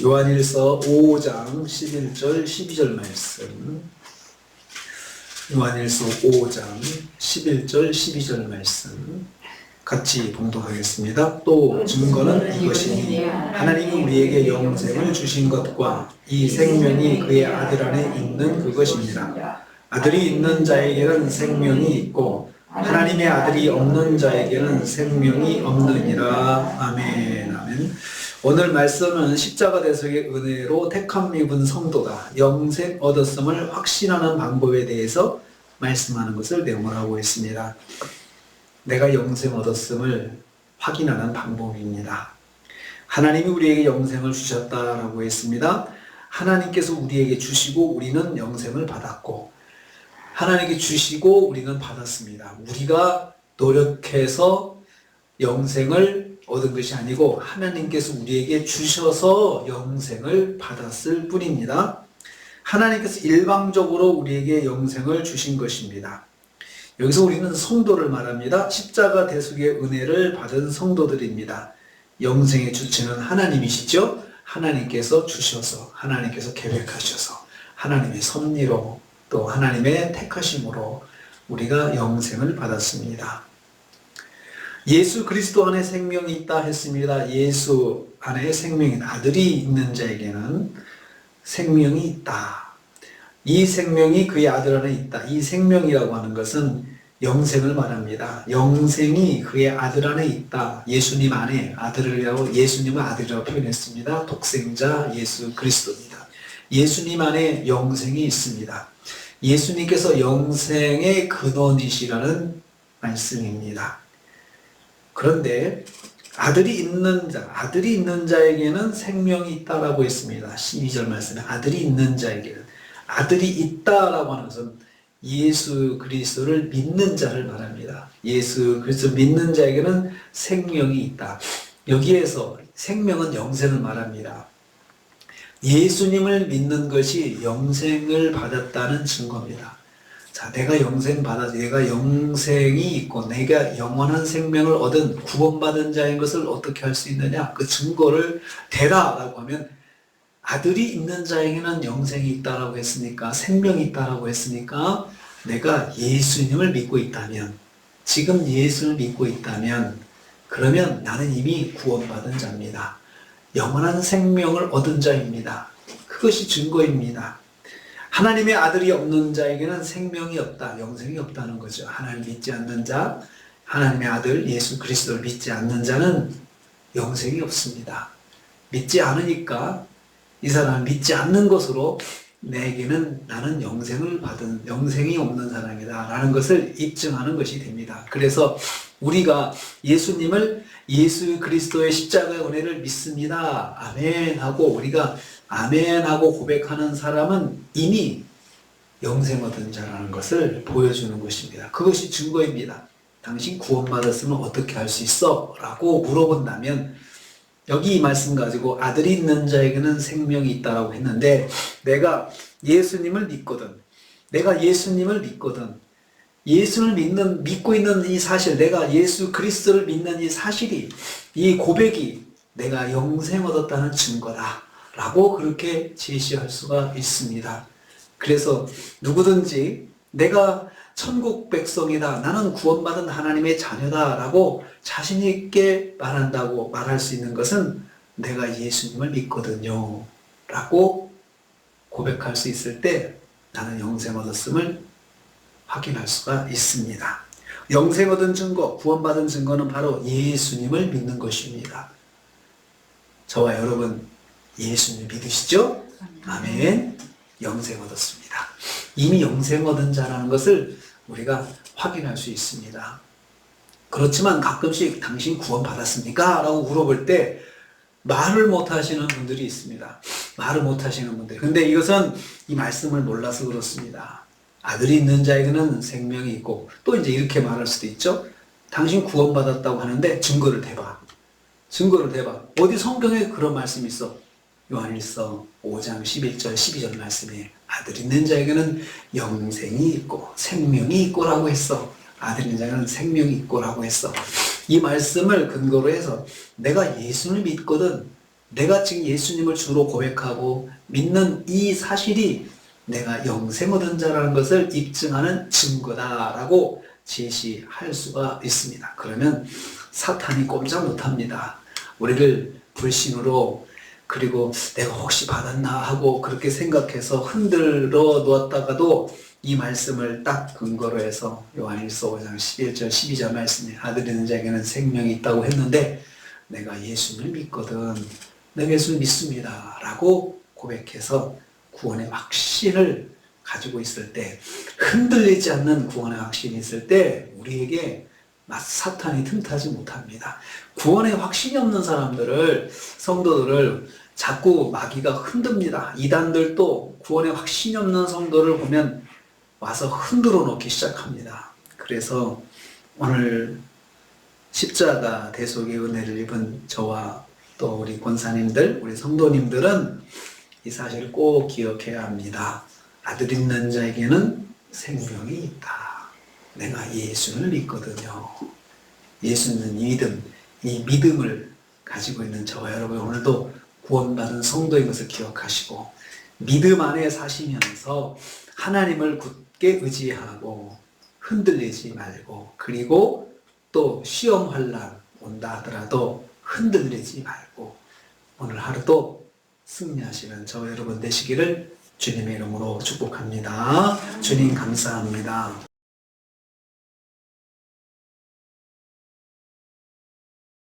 요한일서 5장 11절 12절 말씀. 요한일서 5장 11절 12절 말씀 같이 봉독하겠습니다. 또 증거는 이것이니 하나님이 우리에게 영생을 주신 것과 이 생명이 그의 아들 안에 있는 그것입니다. 아들이 있는 자에게는 생명이 있고 하나님의 아들이 없는 자에게는 생명이 없느니라. 아멘. 아멘. 오늘 말씀은 십자가 대속의 은혜로 택함 입은 성도가 영생 얻었음을 확신하는 방법에 대해서 말씀하는 것을 내용을 하고 있습니다. 내가 영생 얻었음을 확인하는 방법입니다. 하나님이 우리에게 영생을 주셨다라고 했습니다. 하나님께서 우리에게 주시고 우리는 영생을 받았고, 하나님께 주시고 우리는 받았습니다. 우리가 노력해서 영생을 얻은 것이 아니고 하나님께서 우리에게 주셔서 영생을 받았을 뿐입니다. 하나님께서 일방적으로 우리에게 영생을 주신 것입니다. 여기서 우리는 성도를 말합니다. 십자가 대속의 은혜를 받은 성도들입니다. 영생의 주체는 하나님이시죠. 하나님께서 주셔서, 하나님께서 계획하셔서, 하나님의 섭리로, 또 하나님의 택하심으로 우리가 영생을 받았습니다. 예수 그리스도 안에 생명이 있다 했습니다. 예수 안에 생명이, 아들이 있는 자에게는 생명이 있다. 이 생명이 그의 아들 안에 있다. 이 생명이라고 하는 것은 영생을 말합니다. 영생이 그의 아들 안에 있다. 예수님 안에 아들이라고, 예수님을 아들이라고 표현했습니다. 독생자 예수 그리스도입니다. 예수님 안에 영생이 있습니다. 예수님께서 영생의 근원이시라는 말씀입니다. 그런데 아들이 있는 자에게는 생명이 있다라고 했습니다. 12절 말씀에 아들이 있는 자에게는, 아들이 있다라고 하는 것은 예수 그리스도를 믿는 자를 말합니다. 예수 그리스도 믿는 자에게는 생명이 있다. 여기에서 생명은 영생을 말합니다. 예수님을 믿는 것이 영생을 받았다는 증거입니다. 자, 내가 영생이 있고 내가 영원한 생명을 얻은 구원받은 자인 것을 어떻게 할 수 있느냐? 그 증거를 대라라고 하면, 아들이 있는 자에게는 영생이 있다라고 했으니까, 생명이 있다라고 했으니까, 내가 예수님을 믿고 있다면, 지금 예수를 믿고 있다면, 그러면 나는 이미 구원받은 자입니다. 영원한 생명을 얻은 자입니다. 그것이 증거입니다. 하나님의 아들이 없는 자에게는 생명이 없다, 영생이 없다는 거죠. 하나님 믿지 않는 자, 하나님의 아들 예수 그리스도를 믿지 않는 자는 영생이 없습니다. 믿지 않으니까 이 사람은 믿지 않는 것으로 내게는, 나는 영생이 없는 사람이다 라는 것을 입증하는 것이 됩니다. 그래서 우리가 예수님을, 예수 그리스도의 십자가의 은혜를 믿습니다, 아멘 하고, 우리가 아멘 하고 고백하는 사람은 이미 영생 얻은 자라는 것을 보여주는 것입니다. 그것이 증거입니다. 당신 구원받았으면 어떻게 할 수 있어? 라고 물어본다면, 여기 이 말씀 가지고 아들이 있는 자에게는 생명이 있다라고 했는데, 내가 예수님을 믿거든, 예수를 믿고 있는 이 사실, 내가 예수 그리스도를 믿는 이 사실이, 이 고백이 내가 영생 얻었다는 증거다 라고 그렇게 제시할 수가 있습니다. 그래서 누구든지 내가 천국 백성이다, 나는 구원받은 하나님의 자녀다 라고 자신 있게 말할 수 있는 것은 내가 예수님을 믿거든요 라고 고백할 수 있을 때 나는 영생 얻었음을 확인할 수가 있습니다. 영생 얻은 증거, 구원받은 증거는 바로 예수님을 믿는 것입니다. 저와 여러분 예수님 믿으시죠? 아멘. 영생 얻었습니다. 이미 영생 얻은 자라는 것을 우리가 확인할 수 있습니다. 그렇지만 가끔씩 당신 구원 받았습니까? 라고 물어볼 때 말을 못 하시는 분들이 있습니다. 근데 이것은 이 말씀을 몰라서 그렇습니다. 아들이 있는 자에게는 생명이 있고, 또 이제 이렇게 말할 수도 있죠. 당신 구원 받았다고 하는데 증거를 대봐. 어디 성경에 그런 말씀이 있어? 요한일서 5장 11절 12절 말씀에 아들 있는 자에게는 영생이 있고 생명이 있고라고 했어. 아들 있는 자에게는 생명이 있고라고 했어. 이 말씀을 근거로 해서 내가 예수를 믿거든, 내가 지금 예수님을 주로 고백하고 믿는 이 사실이 내가 영생 얻은 자라는 것을 입증하는 증거다라고 제시할 수가 있습니다. 그러면 사탄이 꼼짝 못합니다. 우리를 불신으로, 그리고 내가 혹시 받았나 하고 그렇게 생각해서 흔들어 놓았다가도 이 말씀을 딱 근거로 해서 요한일서 5장 11절 12절 말씀에 아들 있는 자에게는 생명이 있다고 했는데 내가 예수를 믿거든, 내가 예수를 믿습니다 라고 고백해서 구원의 확신을 가지고 있을 때, 흔들리지 않는 구원의 확신이 있을 때 우리에게 사탄이 틈타지 못합니다. 구원의 확신이 없는 사람들을, 성도들을 자꾸 마귀가 흔듭니다. 이단들도 구원의 확신이 없는 성도를 보면 와서 흔들어 놓기 시작합니다. 그래서 오늘 십자가 대속의 은혜를 입은 저와 또 우리 권사님들, 우리 성도님들은 이 사실을 꼭 기억해야 합니다. 아들 있는 자에게는 생명이 있다. 내가 예수를 믿거든요. 예수 믿는 이 믿음을 가지고 있는 저와 여러분, 오늘도 구원받은 성도인 것을 기억하시고 믿음 안에 사시면서 하나님을 굳게 의지하고 흔들리지 말고, 그리고 또 시험 환난 온다 하더라도 흔들리지 말고 오늘 하루도 승리하시는 저와 여러분 되시기를 주님의 이름으로 축복합니다. 주님 감사합니다.